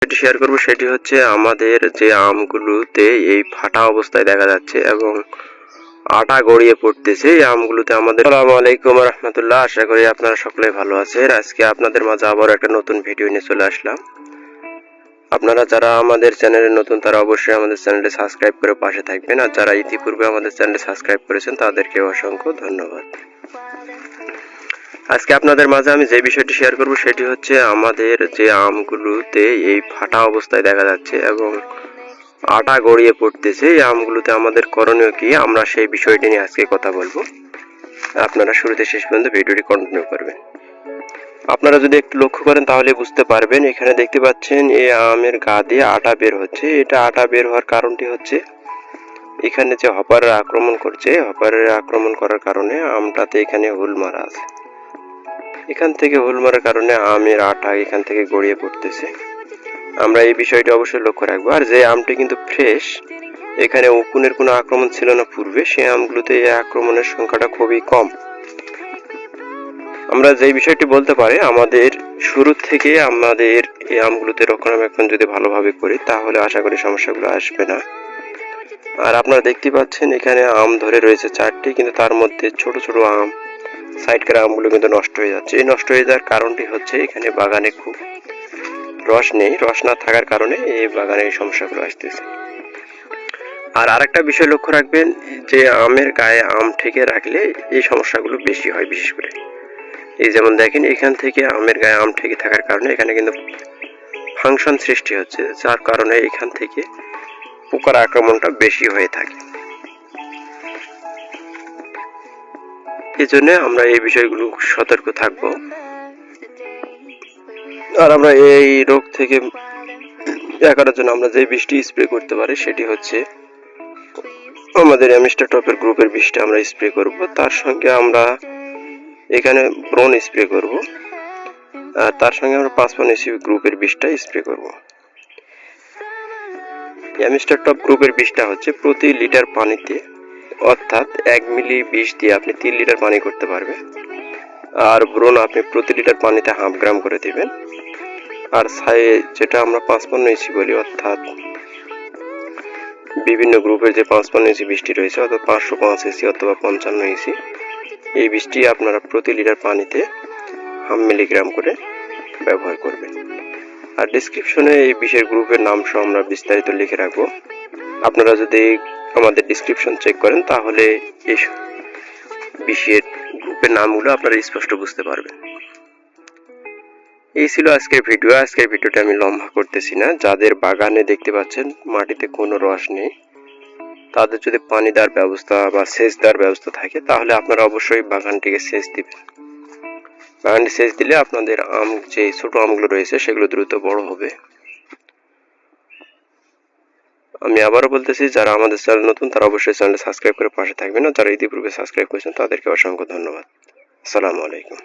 যেটি শেয়ার করব সেটি হচ্ছে আমাদের যে আমগুলোতে এই ফাটা অবস্থায় দেখা যাচ্ছে এবং আটা গড়িয়ে পড়তেছে এই আমগুলোতে আমাদের। আসসালামু আলাইকুম রহমতুল্লাহ, আশা করি আপনারা সকলে ভালো আছেন। আজকে আপনাদের মাঝে আবার একটা নতুন ভিডিও নিয়ে চলে আসলাম। আপনারা যারা আমাদের চ্যানেলে নতুন তারা অবশ্যই আমাদের চ্যানেলটি সাবস্ক্রাইব করে পাশে থাকবেন, আর যারা ইতিপূর্বে আমাদের চ্যানেলটি সাবস্ক্রাইব করেছেন তাদেরকে অসংখ্য ধন্যবাদ। আজকে আপনাদের মাঝে আমি যে বিষয়টি শেয়ার করব সেটি হচ্ছে আমাদের যে আমগুলোতে এই ফাটা অবস্থায় দেখা যাচ্ছে এবং আটা গড়িয়ে পড়তেছে এই আমগুলোতে আমাদের করণীয় কি, আমরা সেই বিষয়টি নিয়ে আজকে কথা বলবো। আপনারা শুরুতে শেষ পর্যন্ত ভিডিওটি কন্টিনিউ করবেন। আপনারা যদি একটু লক্ষ্য করেন তাহলে বুঝতে পারবেন, এখানে দেখতে পাচ্ছেন এই আমের গা দিয়ে আটা বের হচ্ছে। এটা আটা বের হওয়ার কারণটি হচ্ছে এখানে যে হপারের আক্রমণ করছে, হপারের আক্রমণ করার কারণে আমটাতে এখানে হুল মারা আছে। এখান থেকে হুল মারার কারণে আমের আটা এখান থেকে গড়িয়ে পড়তেছে। আমরা এই বিষয়টি অবশ্যই লক্ষ্য রাখবো। আর যে আমটি কিন্তু ফ্রেশ, এখানে উকুনের কোনো আক্রমণ ছিল না পূর্বে, সেই আমগুলোতে এই আক্রমণের সংখ্যাটা খুবই কম। আমরা যে বিষয়টি বলতে পারি, আমাদের শুরু থেকে আমাদের এই আমগুলোতে রক্ষণাবেক্ষণ যদি ভালোভাবে করি তাহলে আশা করি সমস্যাগুলো আসবে না। আর আপনারা দেখতে পাচ্ছেন এখানে আম ধরে রয়েছে 4টি, কিন্তু তার মধ্যে ছোট ছোট আম, সাইডকার আমগুলো কিন্তু নষ্ট হয়ে যাচ্ছে। এই নষ্ট হয়ে যাওয়ার কারণটি হচ্ছে এখানে বাগানে খুব রস নেই, রস না থাকার কারণে এই বাগানে এই সমস্যাগুলো আসতেছে। আর আরেকটা বিষয় লক্ষ্য রাখবেন, যে আমের গায়ে আম ঠেকে রাখলে এই সমস্যাগুলো বেশি হয়। বিশেষ করে এই যেমন দেখেন, এখান থেকে আমের গায়ে আম ঠেকে থাকার কারণে এখানে কিন্তু ফাংশন সৃষ্টি হচ্ছে, যার কারণে এখান থেকে পোকার আক্রমণটা বেশি হয়ে থাকে। এই জন্য আমরা এই বিষয়গুলো সতর্ক থাকবো। আর আমরা এই রোগ থেকে এড়ানোর জন্য আমরা যে বীজটি স্প্রে করতে পারি সেটি হচ্ছে আমাদের অ্যামিস্টার টপের গ্রুপের বীজটা আমরা স্প্রে করব। তার সঙ্গে আমরা এখানে ব্রোন স্প্রে করব, আর তার সঙ্গে আমরা 5 গ্রুপের বীজটা স্প্রে করব। অ্যামিস্টার টপ গ্রুপের বীজটা হচ্ছে প্রতি লিটার পানিতে, অর্থাৎ 1 মিলি বিষ দিয়ে আপনি 3 লিটার পানি করতে পারবেন। আর ব্রোন আপনি প্রতি লিটার পানিতে 1/2 গ্রাম করে দিবেন। আর যেটা আমরা 55 বলি, অর্থাৎ বিভিন্ন গ্রুপের যে 55 বীজটি রয়েছে, অর্থাৎ 505 অথবা 55 এই বীজটি আপনারা প্রতি লিটার পানিতে 1/2 মিলিগ্রাম করে ব্যবহার করবেন। আর ডিসক্রিপশনে এই বিষের গ্রুপের নাম সহ আমরা বিস্তারিত লিখে রাখবো। আপনারা যদি আমাদের ডিসক্রিপশন চেক করেন তাহলে এই বিষের গ্রুপের নামগুলো আপনারা স্পষ্ট বুঝতে পারবেন। এই ছিল আজকের ভিডিও। আজকের ভিডিওটা আমি লম্বা করতেছি না। যাদের বাগানে দেখতে পাচ্ছেন মাটিতে কোনো রস নেই, তাদের যদি পানি দেওয়ার ব্যবস্থা বা সেচ দেওয়ার ব্যবস্থা থাকে তাহলে আপনারা অবশ্যই বাগানটিকে সেচ দিবেন। বাগানটি সেচ দিলে আপনাদের আম, যে ছোট আমগুলো রয়েছে সেগুলো দ্রুত বড় হবে। আমি আবারও বলতেছি, যারা আমাদের চ্যানেল নতুন তারা অবশ্যই চ্যানেলটি সাবস্ক্রাইব করে পাশে থাকবেন, আর যারা ইতিপূর্বে সাবস্ক্রাইব করেছেন তাদেরকে অসংখ্য ধন্যবাদ। আসসালামু আলাইকুম।